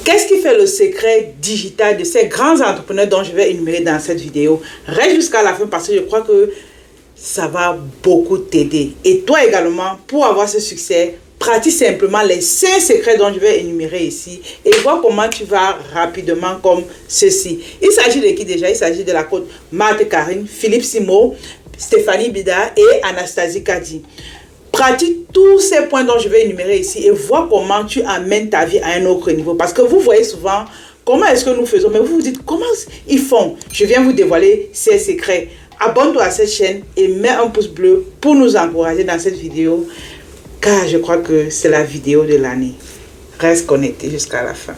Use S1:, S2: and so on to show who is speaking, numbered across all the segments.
S1: Qu'est-ce qui fait le secret digital de ces grands entrepreneurs dont je vais énumérer dans cette vidéo? Reste jusqu'à la fin parce que je crois que ça va beaucoup t'aider. Et toi également, pour avoir ce succès, pratique simplement les 5 secrets dont je vais énumérer ici et vois comment tu vas rapidement comme ceci. Il s'agit de qui déjà? Il s'agit de la coach Marthe Karine, Philippe Simo, Stéphanie Bida et Anastasie Kadi. Pratique tous ces points dont je vais énumérer ici et vois comment tu amènes ta vie à un autre niveau. Parce que vous voyez souvent comment est-ce que nous faisons, mais vous vous dites comment ils font. Je viens vous dévoiler ces secrets. Abonne-toi à cette chaîne et mets un pouce bleu pour nous encourager dans cette vidéo. Car je crois que c'est la vidéo de l'année. Reste connecté jusqu'à la fin.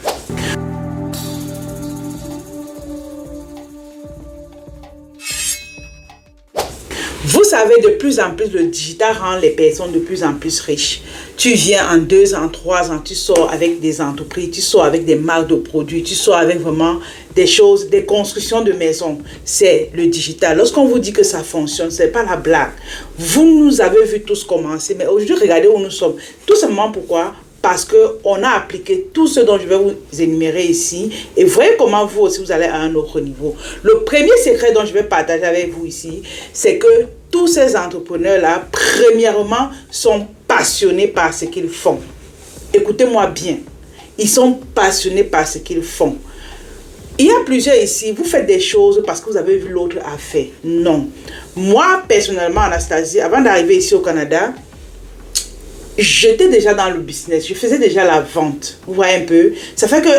S1: Vous savez, de plus en plus, le digital rend les personnes de plus en plus riches. Tu viens en 2 ans, 3 ans, tu sors avec des entreprises, tu sors avec des marques de produits, tu sors avec vraiment des choses, des constructions de maisons. C'est le digital. Lorsqu'on vous dit que ça fonctionne, ce n'est pas la blague. Vous nous avez vu tous commencer, mais aujourd'hui, regardez où nous sommes. Tout simplement pourquoi? Parce qu'on a appliqué tout ce dont je vais vous énumérer ici. Et voyez comment vous aussi, vous allez à un autre niveau. Le premier secret dont je vais partager avec vous ici, c'est que tous ces entrepreneurs-là, premièrement, sont passionnés par ce qu'ils font. Écoutez-moi bien. Ils sont passionnés par ce qu'ils font. Il y a plusieurs ici, vous faites des choses parce que vous avez vu l'autre a fait. Non. Moi, personnellement, Anastasie, avant d'arriver ici au Canada, j'étais déjà dans le business, je faisais déjà la vente, vous voyez un peu. Ça fait que,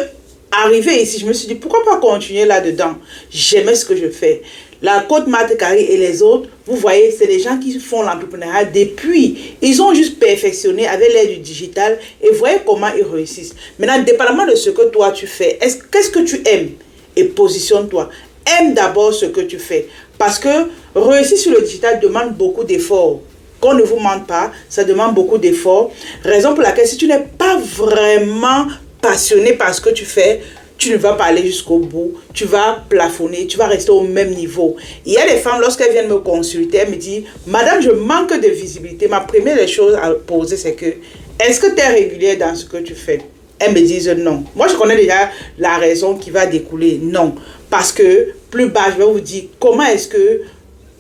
S1: arrivé ici, je me suis dit, pourquoi pas continuer là-dedans? J'aimais ce que je fais. La côte Marthe Karine et les autres, vous voyez, c'est les gens qui font l'entrepreneuriat depuis. Ils ont juste perfectionné avec l'aide du digital et voyez comment ils réussissent. Maintenant, dépendamment de ce que toi tu fais, qu'est-ce que tu aimes? Et positionne-toi. Aime d'abord ce que tu fais. Parce que réussir sur le digital demande beaucoup d'efforts. Qu'on ne vous mente pas, ça demande beaucoup d'efforts. Raison pour laquelle si tu n'es pas vraiment passionné par ce que tu fais, tu ne vas pas aller jusqu'au bout. Tu vas plafonner, tu vas rester au même niveau. Il y a des femmes, lorsqu'elles viennent me consulter, elles me disent, Madame, je manque de visibilité. Ma première chose à poser, c'est que, est-ce que tu es régulière dans ce que tu fais? Elles me disent non. Moi, je connais déjà la raison qui va découler. Non. Parce que, plus bas, je vais vous dire, comment est-ce que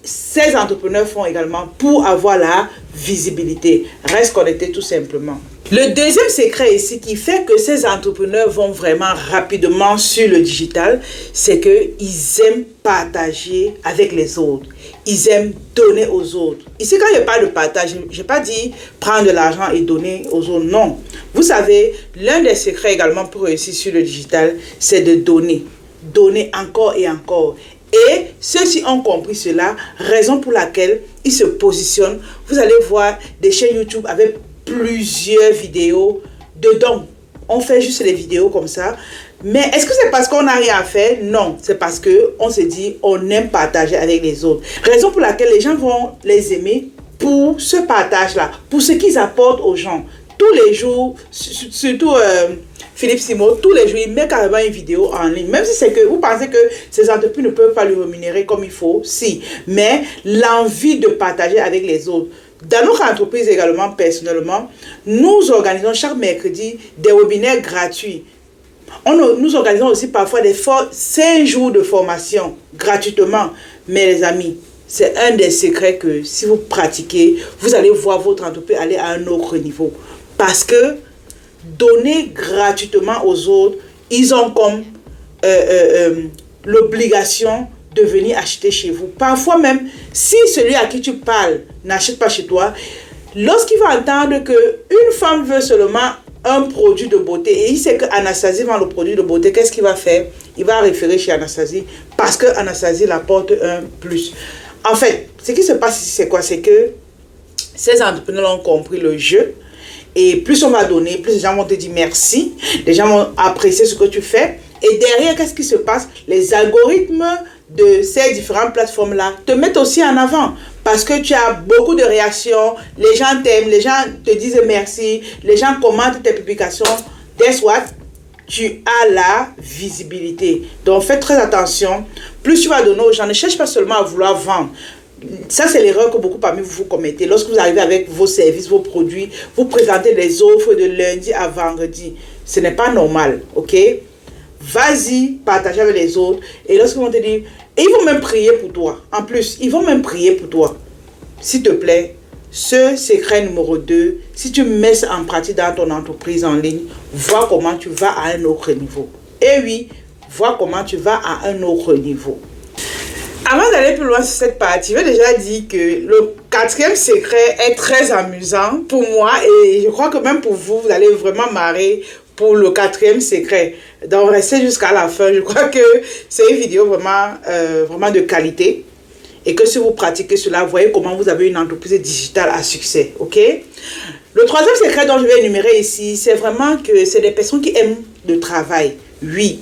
S1: ces entrepreneurs font également pour avoir la visibilité. Reste connecté tout simplement. Le deuxième secret ici qui fait que ces entrepreneurs vont vraiment rapidement sur le digital, c'est qu'ils aiment partager avec les autres. Ils aiment donner aux autres. Ici, quand il n'y a pas de partage, je n'ai pas dit prendre de l'argent et donner aux autres. Non. Vous savez, l'un des secrets également pour réussir sur le digital, c'est de donner. Donner encore et encore. Et ceux-ci ont compris cela, raison pour laquelle ils se positionnent. Vous allez voir des chaînes YouTube avec plusieurs vidéos de dons. On fait juste les vidéos comme ça. Mais est-ce que c'est parce qu'on n'a rien à faire? Non, c'est parce qu'on se dit on aime partager avec les autres. Raison pour laquelle les gens vont les aimer pour ce partage-là, pour ce qu'ils apportent aux gens. Tous les jours, surtout Philippe Simo, tous les jours, il met carrément une vidéo en ligne. Même si c'est que vous pensez que ces entreprises ne peuvent pas lui rémunérer comme il faut, si. Mais l'envie de partager avec les autres. Dans notre entreprise également, personnellement, nous organisons chaque mercredi des webinaires gratuits. Nous organisons aussi parfois des 5 jours de formation gratuitement. Mais les amis, c'est un des secrets que si vous pratiquez, vous allez voir votre entreprise aller à un autre niveau. Parce que donner gratuitement aux autres, ils ont comme l'obligation de venir acheter chez vous. Parfois même, si celui à qui tu parles n'achète pas chez toi, lorsqu'il va entendre qu'une femme veut seulement un produit de beauté et il sait que Anastasie vend le produit de beauté, qu'est-ce qu'il va faire? Il va référer chez Anastasie parce que Anastasie l'apporte un plus. En fait, ce qui se passe ici, c'est quoi? C'est que ces entrepreneurs ont compris le jeu. Et plus on va donner, plus les gens vont te dire merci. Les gens vont apprécier ce que tu fais. Et derrière, qu'est-ce qui se passe? Les algorithmes de ces différentes plateformes-là te mettent aussi en avant. Parce que tu as beaucoup de réactions. Les gens t'aiment, les gens te disent merci. Les gens commentent tes publications. Guess what? Tu as la visibilité. Donc, faites très attention. Plus tu vas donner aux gens, ne cherche pas seulement à vouloir vendre. Ça, c'est l'erreur que beaucoup parmi vous commettez. Lorsque vous arrivez avec vos services, vos produits, vous présentez des offres de lundi à vendredi. Ce n'est pas normal, ok? Vas-y, partage avec les autres. Et lorsqu'ils vont te dire, et ils vont même prier pour toi. En plus, ils vont même prier pour toi. S'il te plaît, ce secret numéro 2, si tu mets ça en pratique dans ton entreprise en ligne, vois comment tu vas à un autre niveau. Et oui, vois comment tu vas à un autre niveau. Avant d'aller plus loin sur cette partie, je vais déjà dire que le 4e secret est très amusant pour moi et je crois que même pour vous, vous allez vraiment marrer pour le 4e secret. Donc, restez jusqu'à la fin. Je crois que c'est une vidéo vraiment de qualité et que si vous pratiquez cela, vous voyez comment vous avez une entreprise digitale à succès. Ok? Le 3e secret dont je vais énumérer ici, c'est vraiment que c'est des personnes qui aiment le travail. Oui.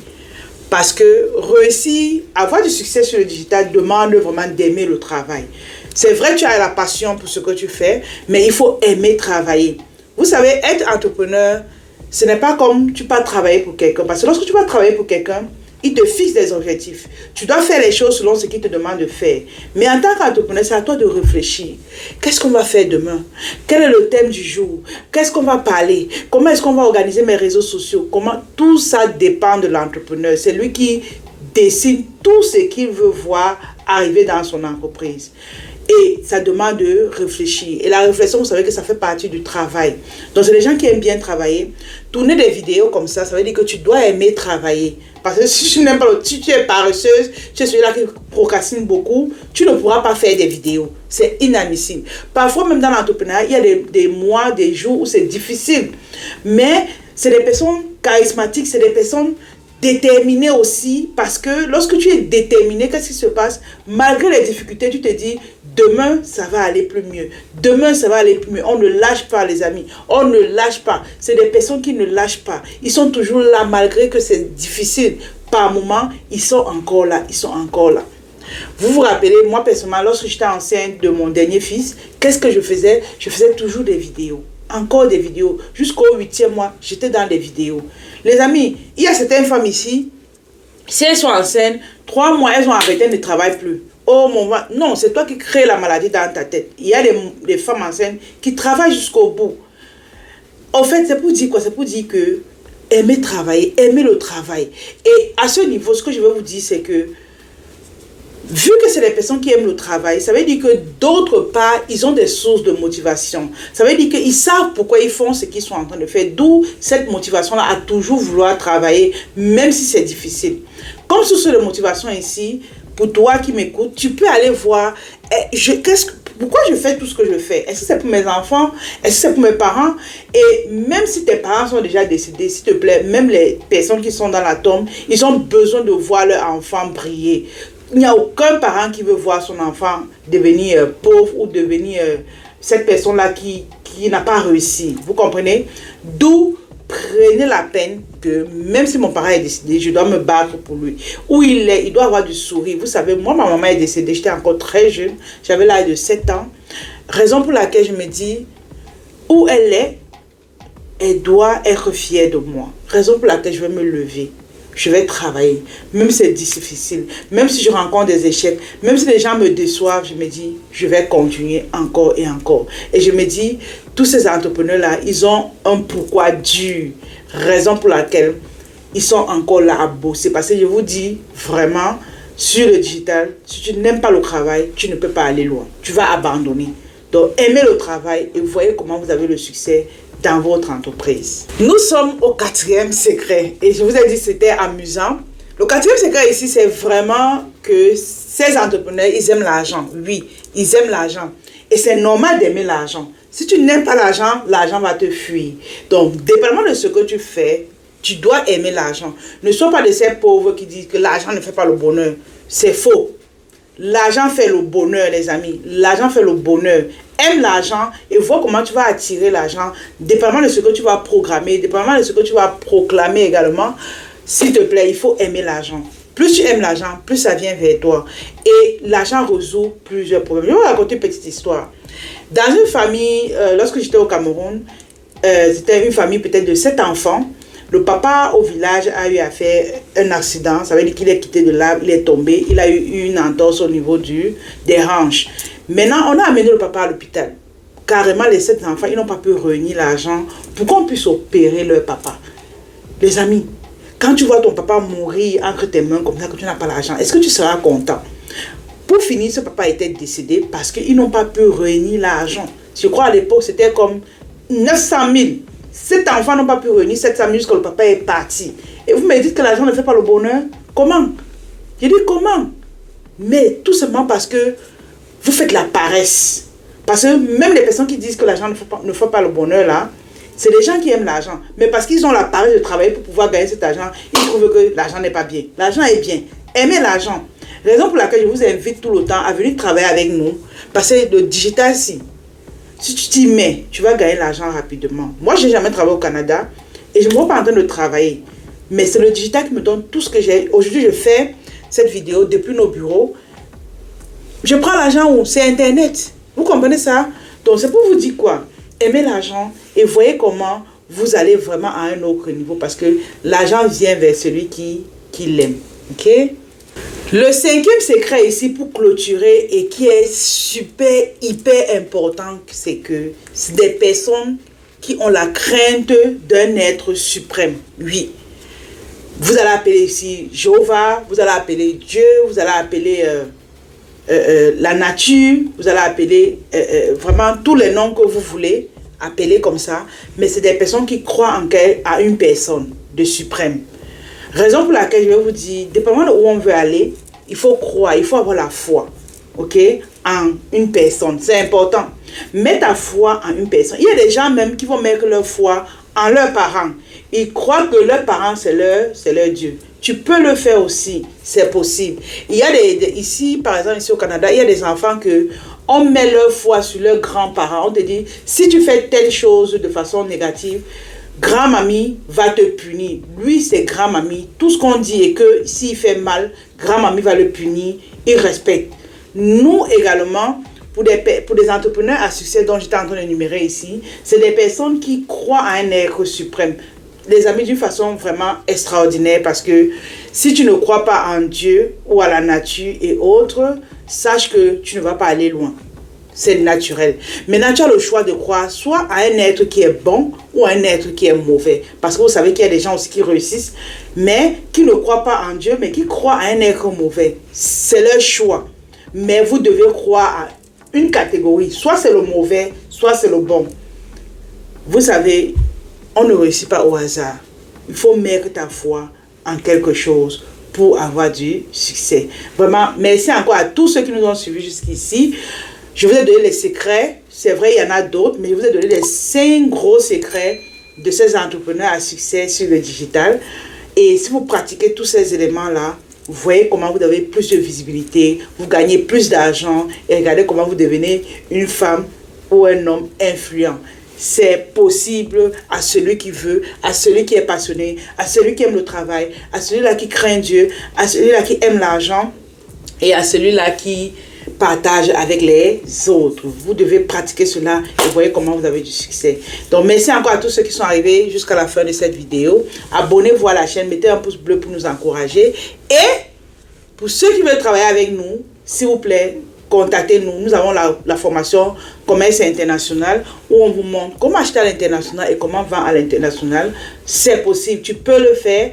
S1: Parce que réussir, avoir du succès sur le digital demande vraiment d'aimer le travail. C'est vrai que tu as la passion pour ce que tu fais, mais il faut aimer travailler. Vous savez, être entrepreneur, ce n'est pas comme tu vas travailler pour quelqu'un. Parce que lorsque tu vas travailler pour quelqu'un, il te fixe des objectifs. Tu dois faire les choses selon ce qu'il te demande de faire. Mais en tant qu'entrepreneur, c'est à toi de réfléchir. Qu'est-ce qu'on va faire demain? Quel est le thème du jour? Qu'est-ce qu'on va parler? Comment est-ce qu'on va organiser mes réseaux sociaux? Comment? Tout ça dépend de l'entrepreneur. C'est lui qui décide tout ce qu'il veut voir arriver dans son entreprise. Et ça demande de réfléchir. Et la réflexion, vous savez que ça fait partie du travail. Donc, c'est les gens qui aiment bien travailler. Tourner des vidéos comme ça veut dire que tu dois aimer travailler. Parce que si tu n'aimes pas, si tu es paresseuse, tu es celui-là qui procrastine beaucoup, tu ne pourras pas faire des vidéos. C'est inadmissible. Parfois, même dans l'entrepreneuriat, il y a des mois, des jours où c'est difficile. Mais c'est des personnes charismatiques, c'est des personnes déterminé aussi, parce que lorsque tu es déterminé, qu'est-ce qui se passe? Malgré les difficultés, tu te dis, demain, ça va aller plus mieux. Demain, ça va aller plus mieux. On ne lâche pas, les amis. On ne lâche pas. C'est des personnes qui ne lâchent pas. Ils sont toujours là, malgré que c'est difficile. Par moment, ils sont encore là. Ils sont encore là. Vous vous rappelez, moi, personnellement, lorsque j'étais enceinte de mon dernier fils, qu'est-ce que je faisais? Je faisais toujours des vidéos. Encore des vidéos. Jusqu'au 8e mois, j'étais dans des vidéos. Les amis, il y a certaines femmes ici, si elles sont enceintes, 3 mois, elles ont arrêté, elles ne travaillent plus. Oh mon Dieu, non, c'est toi qui crées la maladie dans ta tête. Il y a des femmes enceintes qui travaillent jusqu'au bout. En fait, c'est pour dire quoi? C'est pour dire que aimer travailler, aimer le travail. Et à ce niveau, ce que je veux vous dire, c'est que vu que c'est des personnes qui aiment le travail, ça veut dire que d'autre part, ils ont des sources de motivation. Ça veut dire qu'ils savent pourquoi ils font ce qu'ils sont en train de faire. D'où cette motivation-là à toujours vouloir travailler, même si c'est difficile. Comme source de motivation ici, pour toi qui m'écoutes, tu peux aller voir pourquoi je fais tout ce que je fais. Est-ce que c'est pour mes enfants? Est-ce que c'est pour mes parents? Et même si tes parents sont déjà décédés, s'il te plaît, même les personnes qui sont dans la tombe, ils ont besoin de voir leur enfant briller. Il n'y a aucun parent qui veut voir son enfant devenir pauvre ou devenir cette personne-là qui n'a pas réussi. Vous comprenez? D'où prenez la peine que même si mon parent est décédé, je dois me battre pour lui. Où il est, il doit avoir du sourire. Vous savez, moi, ma maman est décédée, j'étais encore très jeune. J'avais l'âge de 7 ans. Raison pour laquelle je me dis, où elle doit être fière de moi. Raison pour laquelle je vais me lever. Je vais travailler, même si c'est difficile, même si je rencontre des échecs, même si les gens me déçoivent, je me dis, je vais continuer encore et encore. Et je me dis, tous ces entrepreneurs-là, ils ont un pourquoi dur, raison pour laquelle ils sont encore là à bosser. Parce que je vous dis, vraiment, sur le digital, si tu n'aimes pas le travail, tu ne peux pas aller loin. Tu vas abandonner. Donc, aimez le travail et vous voyez comment vous avez le succès dans votre entreprise. Nous sommes au 4e secret et je vous ai dit que c'était amusant. Le 4e secret ici, c'est vraiment que ces entrepreneurs, ils aiment l'argent. Oui, ils aiment l'argent. Et c'est normal d'aimer l'argent. Si tu n'aimes pas l'argent, l'argent va te fuir. Donc, dépendamment de ce que tu fais, tu dois aimer l'argent. Ne sois pas de ces pauvres qui disent que l'argent ne fait pas le bonheur. C'est faux. L'argent fait le bonheur, les amis. L'argent fait le bonheur. Aime l'argent et vois comment tu vas attirer l'argent, dépendamment de ce que tu vas programmer, dépendamment de ce que tu vas proclamer également. S'il te plaît, il faut aimer l'argent. Plus tu aimes l'argent, plus ça vient vers toi. Et l'argent résout plusieurs problèmes. Je vais vous raconter une petite histoire. Dans une famille, lorsque j'étais au Cameroun, c'était une famille peut-être de 7 enfants. Le papa au village a eu à faire un accident. Ça veut dire qu'il est quitté de là, il est tombé. Il a eu une entorse au niveau des hanches. Maintenant, on a amené le papa à l'hôpital. Carrément, les 7 enfants, ils n'ont pas pu réunir l'argent pour qu'on puisse opérer leur papa. Les amis, quand tu vois ton papa mourir entre tes mains comme ça, que tu n'as pas l'argent, est-ce que tu seras content? Pour finir, ce papa était décédé parce qu'ils n'ont pas pu réunir l'argent. Je crois à l'époque, c'était comme 900 000. 7 enfants n'ont pas pu réunir 700 000 jusqu'à le papa est parti. Et vous me dites que l'argent ne fait pas le bonheur? Comment? Je dis comment? Mais tout simplement parce que vous faites la paresse. Parce que même les personnes qui disent que l'argent ne fait pas le bonheur là, c'est des gens qui aiment l'argent. Mais parce qu'ils ont la paresse de travailler pour pouvoir gagner cet argent, ils trouvent que l'argent n'est pas bien. L'argent est bien. Aimez l'argent. Raison pour laquelle je vous invite tout le temps à venir travailler avec nous. Parce que le digital, si tu t'y mets, tu vas gagner l'argent rapidement. Moi, je n'ai jamais travaillé au Canada et je ne me vois pas en train de travailler. Mais c'est le digital qui me donne tout ce que j'ai. Aujourd'hui, je fais cette vidéo depuis nos bureaux. Je prends l'argent où? C'est Internet. Vous comprenez ça? Donc, c'est pour vous dire quoi? Aimez l'argent et voyez comment vous allez vraiment à un autre niveau. Parce que l'argent vient vers celui qui l'aime. OK? Le 5e secret ici pour clôturer et qui est super, hyper important, c'est que c'est des personnes qui ont la crainte d'un être suprême. Oui. Vous allez appeler ici Jéhovah, vous allez appeler Dieu, vous allez appeler la nature, vous allez appeler vraiment tous les noms que vous voulez appeler comme ça. Mais c'est des personnes qui croient à une personne de suprême. Raison pour laquelle je vais vous dire, dépendamment de où on veut aller, il faut croire, il faut avoir la foi, ok, en une personne. C'est important. Mets ta foi en une personne. Il y a des gens même qui vont mettre leur foi en leurs parents. Ils croient que leurs parents, c'est leur Dieu. Tu peux le faire aussi, c'est possible. Il y a ici, par exemple, ici au Canada, il y a des enfants que on met leur foi sur leurs grands-parents. On te dit, si tu fais telle chose de façon négative, grand-mamie va te punir. Lui, c'est grand-mamie. Tout ce qu'on dit est que s'il fait mal, grand-mamie va le punir. Il respecte. Nous également, pour des entrepreneurs à succès dont j'étais en train d'énumérer ici, c'est des personnes qui croient à un être suprême. Les amis, d'une façon vraiment extraordinaire, parce que si tu ne crois pas en Dieu ou à la nature et autres, sache que tu ne vas pas aller loin. C'est naturel. Maintenant, tu as le choix de croire soit à un être qui est bon ou à un être qui est mauvais. Parce que vous savez qu'il y a des gens aussi qui réussissent, mais qui ne croient pas en Dieu, mais qui croient à un être mauvais. C'est leur choix. Mais vous devez croire à une catégorie. Soit c'est le mauvais, soit c'est le bon. Vous savez, on ne réussit pas au hasard. Il faut mettre ta foi en quelque chose pour avoir du succès. Vraiment, merci encore à tous ceux qui nous ont suivis jusqu'ici. Je vous ai donné les secrets. C'est vrai, il y en a d'autres, mais je vous ai donné les 5 gros secrets de ces entrepreneurs à succès sur le digital. Et si vous pratiquez tous ces éléments-là, vous voyez comment vous avez plus de visibilité, vous gagnez plus d'argent et regardez comment vous devenez une femme ou un homme influent. C'est possible à celui qui veut, à celui qui est passionné, à celui qui aime le travail, à celui-là qui craint Dieu, à celui-là qui aime l'argent et à celui-là qui partage avec les autres. Vous devez pratiquer cela et voyez comment vous avez du succès. Donc, merci encore à tous ceux qui sont arrivés jusqu'à la fin de cette vidéo. Abonnez-vous à la chaîne, mettez un pouce bleu pour nous encourager. Et pour ceux qui veulent travailler avec nous, s'il vous plaît, contactez-nous. Nous avons la formation commerce international où on vous montre comment acheter à l'international et comment vendre à l'international. C'est possible, tu peux le faire.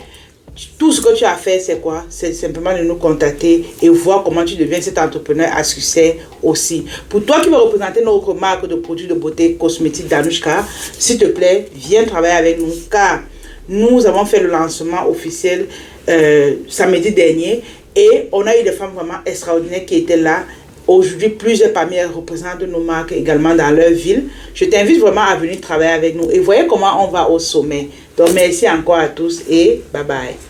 S1: Tout ce que tu as fait, c'est quoi? C'est simplement de nous contacter et voir comment tu deviens cet entrepreneur à succès aussi. Pour toi qui veux représenter notre marque de produits de beauté cosmétique Danushka, s'il te plaît, viens travailler avec nous car nous avons fait le lancement officiel samedi dernier et on a eu des femmes vraiment extraordinaires qui étaient là. Aujourd'hui, plusieurs parmi elles représentent nos marques également dans leur ville. Je t'invite vraiment à venir travailler avec nous et voyez comment on va au sommet. Donc, merci encore à tous et bye bye.